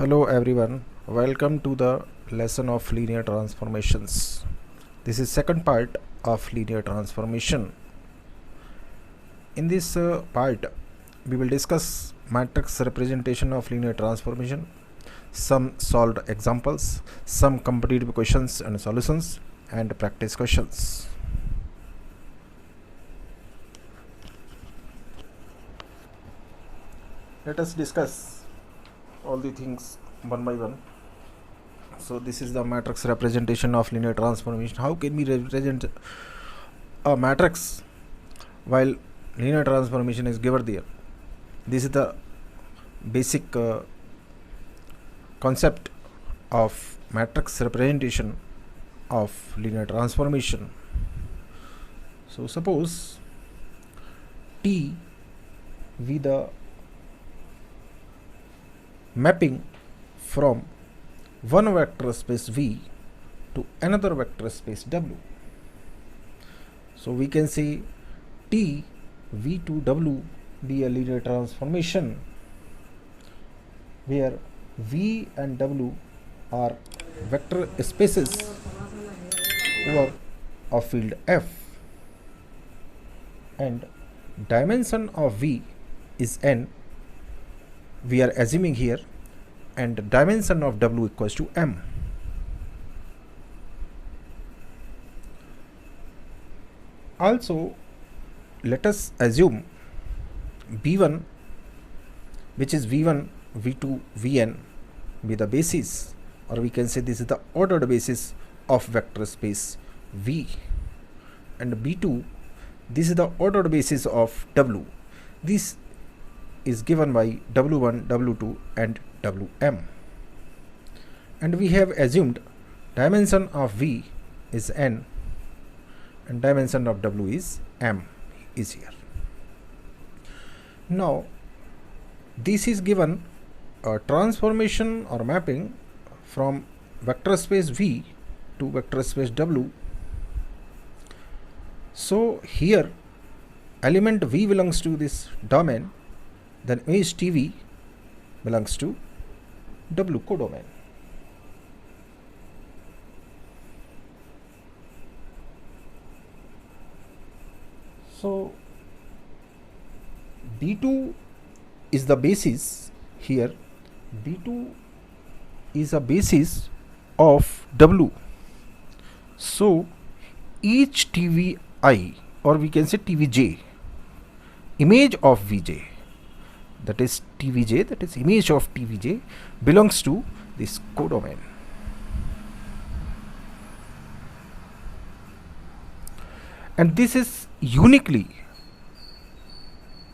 Hello everyone, welcome to the lesson of linear transformations. This is second part of linear transformation. In this part, we will discuss matrix representation of linear transformation, some solved examples, some competitive questions and solutions, and practice questions. Let us discuss all the things one by one. So this is the matrix representation of linear transformation. How can we represent a matrix while linear transformation is given there? This is the basic concept of matrix representation of linear transformation. So suppose T be the mapping from one vector space V to another vector space W. So we can say T V to W be a linear transformation where V and W are vector spaces over a field F, and dimension of V is n, we are assuming here, and dimension of W equals to m. Also, let us assume B1, which is V1, V2, Vn, be the basis, or we can say this is the ordered basis of vector space V, and B2, this is the ordered basis of W. This is given by W1, W2 and Wm, and we have assumed dimension of V is n and dimension of W is m is here. Now this is given a transformation or mapping from vector space V to vector space W. So here element V belongs to this domain, then image TV belongs to W codomain. So B2 is the basis here. B2 is a basis of W. So each TVI, or we can say TVJ, image of VJ, that is TVJ, that is image of TVJ, belongs to this codomain. And this is uniquely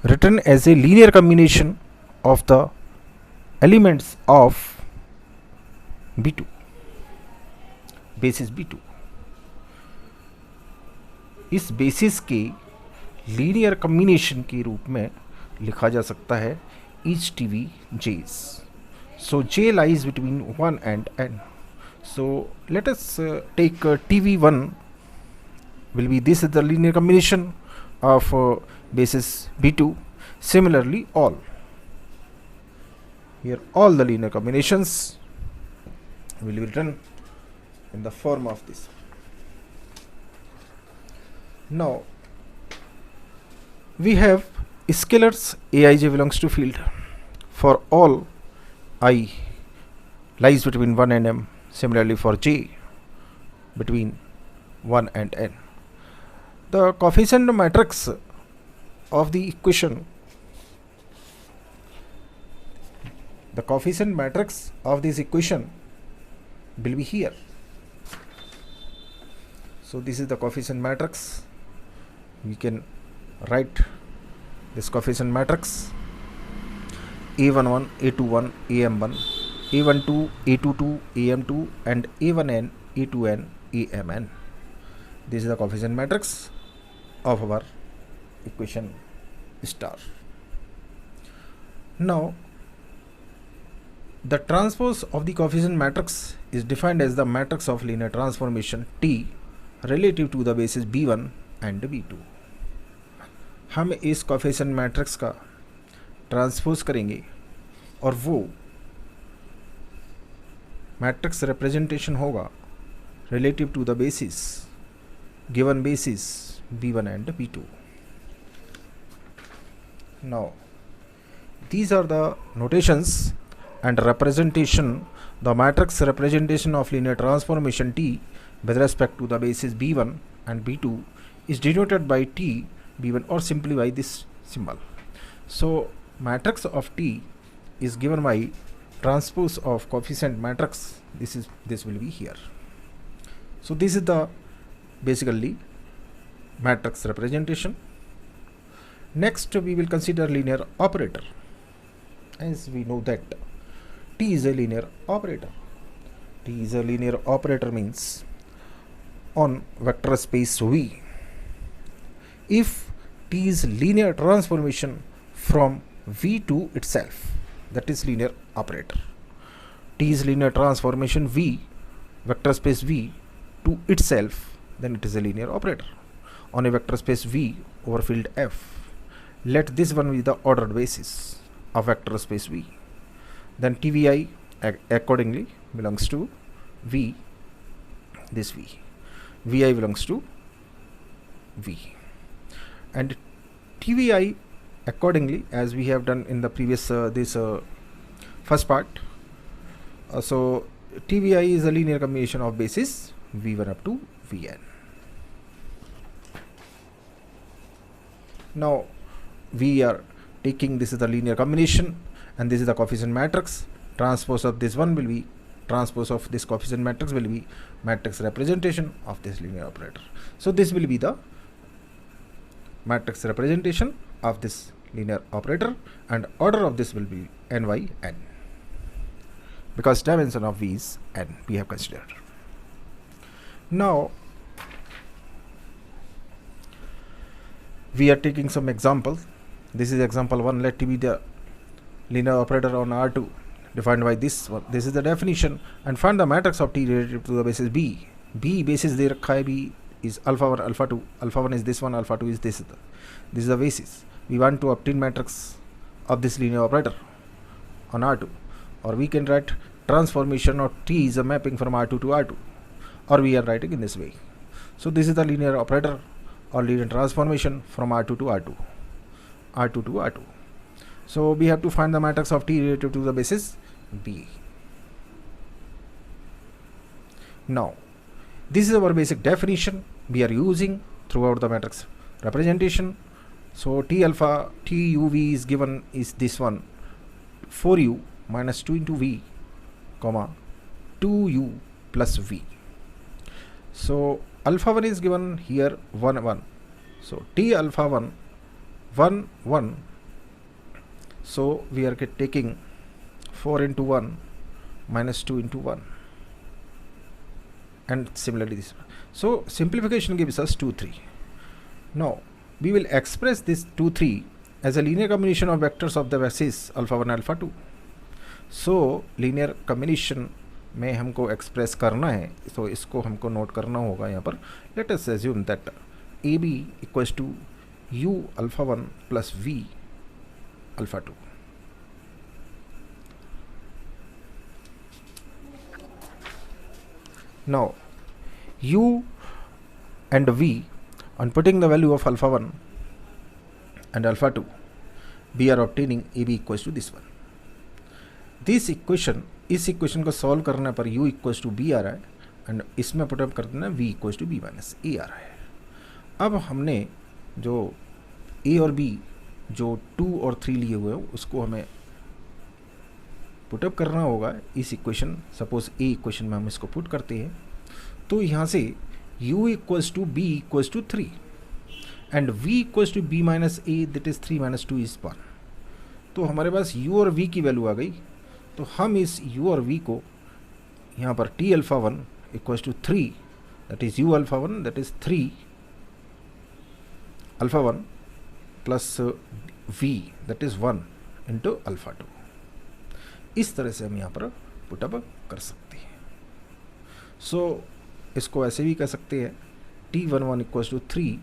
written as a linear combination of the elements of B2, basis B2. इस basis के linear combination के रूप में लिखा जा सकता है each TV J's. So J lies between 1 and n. So let us take TV1 will be, this is the linear combination of basis B2. Similarly, all here, all the linear combinations will be written in the form of this. Now we have scalars Aij belongs to field for all I lies between 1 and m. Similarly for J between 1 and n. The coefficient matrix of the equation, the coefficient matrix of this equation will be here. So this is the coefficient matrix. We can write this coefficient matrix: A11, A21, AM1, A12, A22, AM2, and A1n, A2n, AMn. This is the coefficient matrix of our equation star. Now the transpose of the coefficient matrix is defined as the matrix of linear transformation T relative to the basis B1 and B2. हम इस coefficient matrix का transpose करेंगे और वो matrix representation होगा relative to the basis, given basis B1 and B2. Now these are the notations and representation, the matrix representation of linear transformation T with respect to the basis B1 and B2 is denoted by T B1 or simply by this symbol. So matrix of T is given by transpose of coefficient matrix. This will be here. So this is the basically matrix representation. Next we will consider linear operator. As we know that T is a linear operator. T is a linear operator means on vector space V, if T is linear transformation from V to itself, that is linear operator. T is linear transformation V, vector space V to itself, then it is a linear operator on a vector space V over field F. Let this one be the ordered basis of vector space V. Then TVI accordingly belongs to V, this V. VI belongs to V. And TVI accordingly, as we have done in the previous first part. So TVI is a linear combination of basis V1 up to Vn. Now we are taking, this is the linear combination and this is the coefficient matrix. Transpose of this one will be, transpose of this coefficient matrix will be matrix representation of this linear operator. So this will be the matrix representation of this linear operator, and order of this will be n by n, because dimension of V is n we have considered. Now we are taking some examples. This is example 1. Let T be the linear operator on R2 defined by this one. This is the definition, and find the matrix of T relative to the basis B. B basis there rakha hai, B is alpha 1, alpha 2. Alpha 1 is this one, alpha 2 is this. This is the basis. We want to obtain matrix of this linear operator on R2, or we can write transformation of T is a mapping from R2 to R2, or we are writing in this way. So this is the linear operator or linear transformation from R2 to R2, R2 to R2. So we have to find the matrix of T relative to the basis B. Now this is our basic definition we are using throughout the matrix representation. So T alpha T u V is given is this one, 4u minus 2 into V, comma 2u plus V. So alpha 1 is given here 1 1. So T alpha 1 1 1. So we are taking 4 into 1 minus 2 into 1, and similarly this one. So simplification gives us 2 3. Now we will express this 2 3 as a linear combination of vectors of the basis alpha 1 alpha 2. So linear combination में हमको express करना है, तो इसको हमको note करना होगा यहाँ पर. Let us assume that AB equals to U alpha 1 plus V alpha 2. Now U and V, on putting the value of alpha 1 and alpha 2, we are obtaining AB equals to this one. This equation, इस equation को solve करने पर u equals to b आ रहा है, and इसमें put up कर देना v equals to b minus a आ रहा है. अब हमने जो a और b जो 2 और 3 लिए हुए हैं उसको हमें पुटअप करना होगा इस इक्वेशन. सपोज a इक्वेशन में हम इसको पुट करते हैं, तो यहाँ से u equals to b equals to 3 and v equals to b minus a, that is 3 minus 2 is 1. तो हमारे पास u और v की वैल्यू आ गई. तो हम इस u और v को यहाँ पर t alpha 1 equals to 3, that is u alpha 1 that is 3 alpha 1 plus v that is 1 into alpha 2. इस तरह से हम यहाँ पर पुटअप कर सकते हैं. सो इसको ऐसे भी कह सकते हैं t11 equals to 3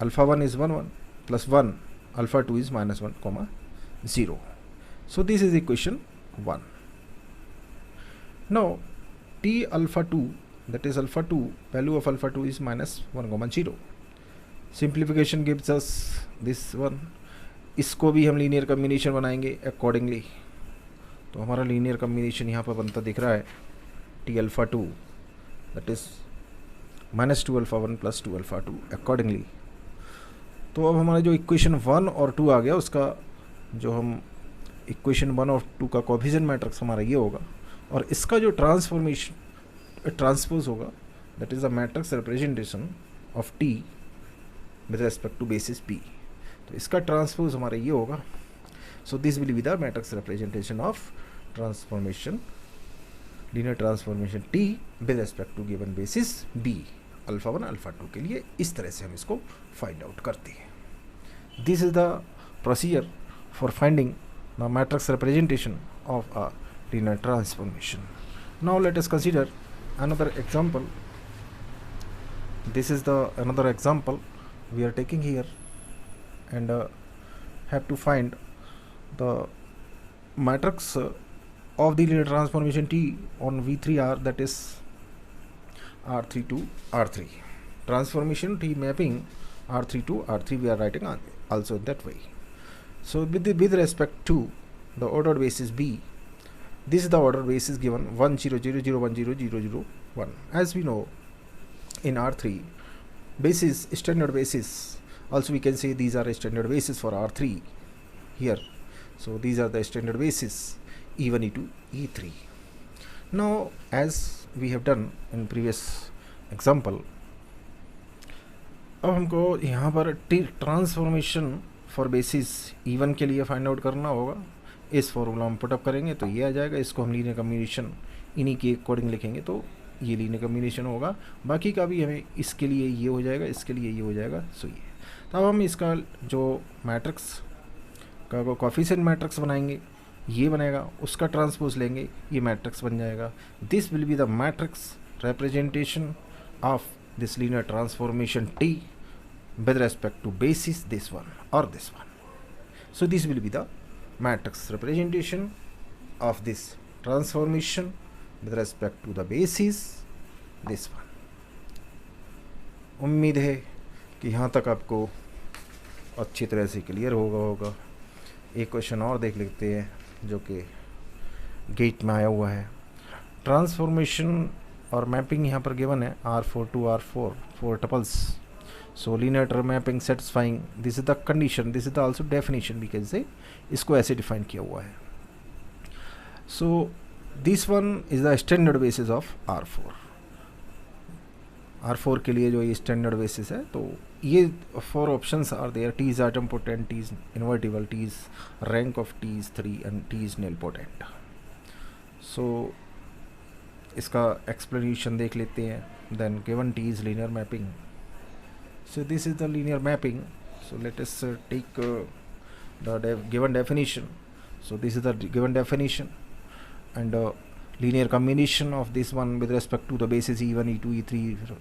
alpha 1 is 1 1 plus 1 alpha 2 is minus 1 comma 0. So this is equation 1. Now t alpha 2, that is alpha 2, value of alpha 2 is minus 1, 0. Simplification gives us this one. इसको भी हम लीनियर कम्बिनेशन बनाएंगे accordingly. तो हमारा linear combination यहाँ पर बनता दिख रहा है T alpha 2, that is minus 2 alpha 1 plus 2 alpha 2 accordingly. तो अब हमारा जो इक्वेशन 1 और 2 आ गया, उसका जो हम इक्वेशन 1 और 2 का कोएफिशिएंट मैट्रिक्स हमारा ये होगा, और इसका जो ट्रांसपोज होगा, that is the matrix representation of T with respect to basis P. तो इसका ट्रांसपोज हमारा ये होगा. So this will be the matrix representation of transformation, linear transformation T with respect to given basis B, alpha 1 alpha 2 के लिए. इस तरह से हम इसको फाइंड आउट करते हैं. This is the procedure for finding the matrix representation of a linear transformation. Now let us consider another example. This is the another example we are taking here, and have to find the matrix of the linear transformation T on V3R, that is R3 to R3. Transformation T mapping R3 to R3 we are writing also that way. So with respect to the ordered basis B, this is the order basis given 1 0 0 0 1 0 0 0 1. As we know, in R3 basis, standard basis, also we can say these are standard basis for R3 here. So these are the standard basis E1 E2 E3. Now as we have done in previous example, अब हमको यहाँ पर transformation for basis E1 के लिए find out करना होगा. इस formula हम पुटअप करेंगे तो ये आ जाएगा. इसको हम लीनियर कम्बिनेशन इन्हीं के अकॉर्डिंग लिखेंगे तो ये लीनियर कम्बिनेशन होगा. बाकी का भी हमें इसके लिए ये हो जाएगा, इसके लिए ये हो जाएगा. सो ये तब हम इसका जो मैट्रिक्स का कोएफिशिएंट मैट्रिक्स बनाएंगे, ये बनेगा, उसका ट्रांसपोज लेंगे, ये मैट्रिक्स बन जाएगा. This will be the matrix representation of this linear transformation T with respect to basis this one और this one. So this will be the matrix representation of this transformation with respect to the basis this one. उम्मीद है कि यहाँ तक आपको अच्छी तरह से क्लियर होगा. एक क्वेश्चन और देख लेते हैं जो कि गेट में आया हुआ है. ट्रांसफॉर्मेशन और मैपिंग यहाँ पर गिवन है R4 to R4 4 tuples. So linear mapping satisfying, this is the condition, this is the also definition we can say. इसको ऐसे डिफाइन किया हुआ है. So this one is the standard basis of R4. R4 के लिए जो ये standard basis है, तो ये 4 options are there. T is idempotent, T is invertible, T is rank of T is 3 and T is nilpotent. So इसका explanation देख लेते हैं. Then given T is linear mapping. So this is the linear mapping. So let us take the given definition. So this is the given definition, and linear combination of this one with respect to the basis E1 E2 E3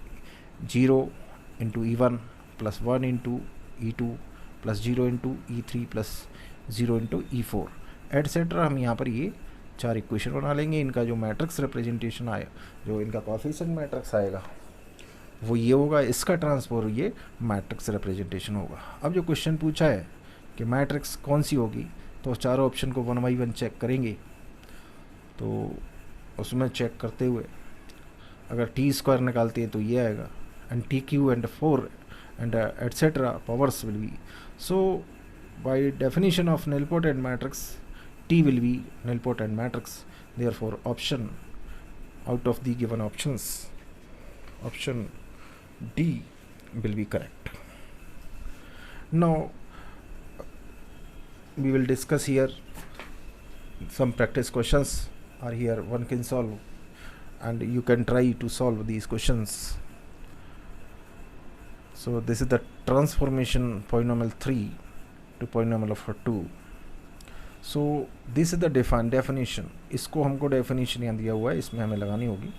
0 into E1 plus 1 into E2 plus 0 into E3 plus 0 into E4 etc. हम यहाँ पर ये 4 equation बना लेंगे. इनका जो matrix representation आया, जो इनका कोएफिशिएंट मैट्रिक्स आएगा वो ये होगा. इसका ट्रांसफॉर ये मैट्रिक्स रिप्रेजेंटेशन होगा. अब जो क्वेश्चन पूछा है कि मैट्रिक्स कौन सी होगी, तो चारों ऑप्शन को 1 by 1 चेक करेंगे. तो उसमें चेक करते हुए अगर टी स्क्वायर निकालते हैं तो ये आएगा, and T Q and 4 and etcetera powers will be. So by definition of nilpotent matrix T will be nilpotent matrix. Therefore option out of the given options, option D will be correct. Now we will discuss here some practice questions are here one can solve, and you can try to solve these questions. So this is the transformation polynomial 3 to polynomial of 2. So this is the definition. इसको हमको definition यहाँ दिया हुआ है, इसमें हमें लगानी होगी.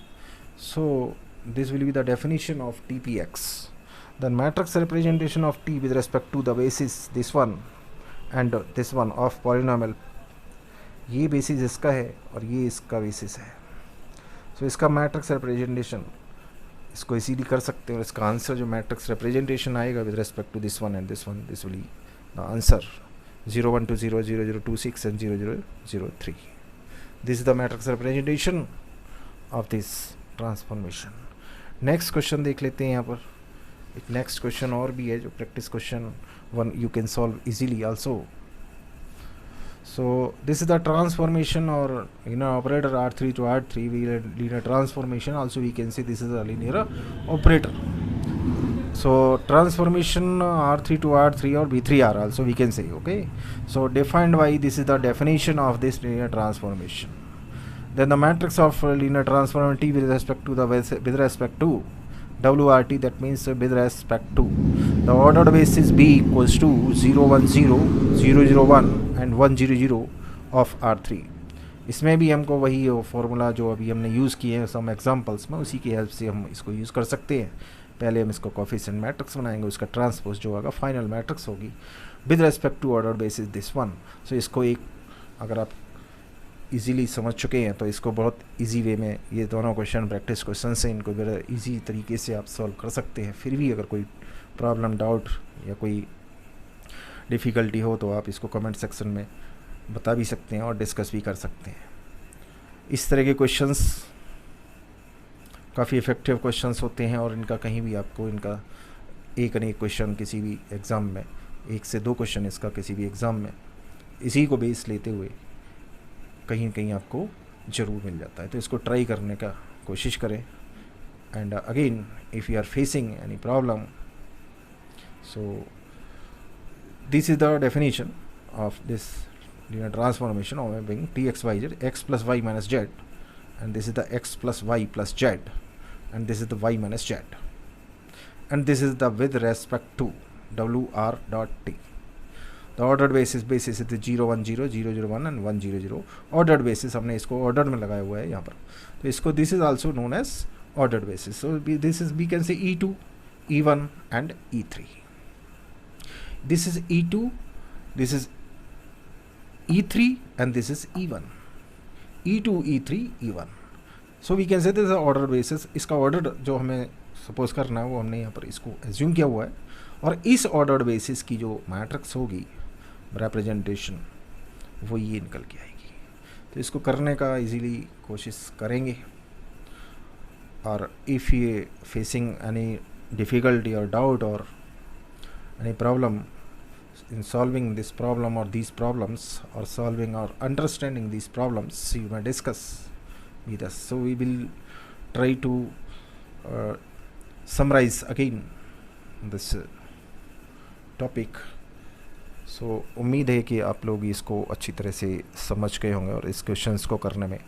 So this will be the definition of TPX. The matrix representation of T with respect to the basis this one and this one of polynomial ये बेसिस इसका है और ये इसका बेसिस है। सो इसका मैट्रिक्स रिप्रेजेंटेशन इसको इजीली कर सकते हैं और इसका आंसर जो मैट्रिक्स रिप्रेजेंटेशन आएगा with respect to this one and this one, this will the answer 0120 0026 and 0003. This is the matrix representation of this transformation. Next question देख लेते हैं यहाँ पर। एक नेक्स्ट क्वेश्चन और भी है जो practice question one you can solve easily also. So this is the transformation or operator R3 to R3 linear transformation. Also we can say this is a linear operator. So transformation R3 to R3 or B3R also we can say, okay. So defined by, this is the definition of this linear transformation. Then the matrix of linear transformation T with respect to WRT, that means with respect to the ordered basis B equals to 0 1 0 0 0 1 and 1 0 0 of R3. इसमें भी हमको वही formula जो अभी हमने use किए हैं some examples में, उसी की हेल्प से हम इसको यूज़ कर सकते हैं। पहले हम इसको कोफिशिएंट मैट्रिक्स बनाएंगे, उसका ट्रांसपोज जो होगा फाइनल मैट्रिक्स होगी with respect to ordered basis this one. So इसको एक, अगर आप इजीली समझ चुके हैं तो इसको बहुत इजी वे में ये दोनों क्वेश्चन प्रैक्टिस क्वेश्चन से इनको बड़ा इजी तरीके से आप सॉल्व कर सकते हैं। फिर भी अगर कोई प्रॉब्लम, डाउट या कोई डिफ़िकल्टी हो तो आप इसको कमेंट सेक्शन में बता भी सकते हैं और डिस्कस भी कर सकते हैं। इस तरह के क्वेश्चंस काफ़ी इफ़ेक्टिव क्वेश्चंस होते हैं और इनका कहीं भी आपको इनका एक न एक क्वेश्चन किसी भी एग्ज़ाम में, 1 से 2 क्वेश्चन इसका किसी भी एग्ज़ाम में इसी को बेस लेते हुए कहीं कहीं आपको ज़रूर मिल जाता है। तो इसको ट्राई करने का कोशिश करें। And again if you are facing any problem, so this is the definition of this linear transformation of being Tx y z x plus y minus z, and this is the x plus y plus z, and this is the y minus z, and this is the with respect to WR dot T. The ordered basis is the 0 1 0 0 0 1 and 1 0 0 ordered basis, हमने इसको ordered में लगाया हुआ है यहाँ पर। तो इसको this is also known as ordered basis. So this is, we can say E2, E1 and E3. This is E2, this is E3 and this is E1. E2, E3, E1. So we can say this is order basis. इसका ordered जो हमें suppose करना है वो हमने यहाँ पर इसको एज्यूम किया हुआ है, और इस ordered basis की जो मैट्रिक्स होगी रिप्रेजेंटेशन वो ये निकल के आएगी। तो इसको करने का इजीली कोशिश करेंगे, और इफ़ ये फेसिंग एनी डिफ़िकल्टी और डाउट और any problem in solving this problem or these problems, or solving or understanding these problems, you may discuss with us. So we will try to summarize again this topic. So उम्मीद है कि आप लोग इसको अच्छी तरह से समझ गए होंगे और इस क्वेश्चंस को करने में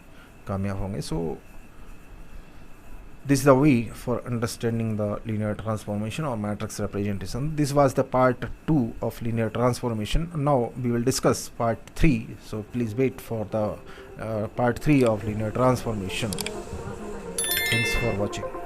कामयाब होंगे। So this is the way for understanding the linear transformation or matrix representation. This was the part 2 of linear transformation. Now we will discuss part 3. So please wait for the part 3 of linear transformation. Thanks for watching.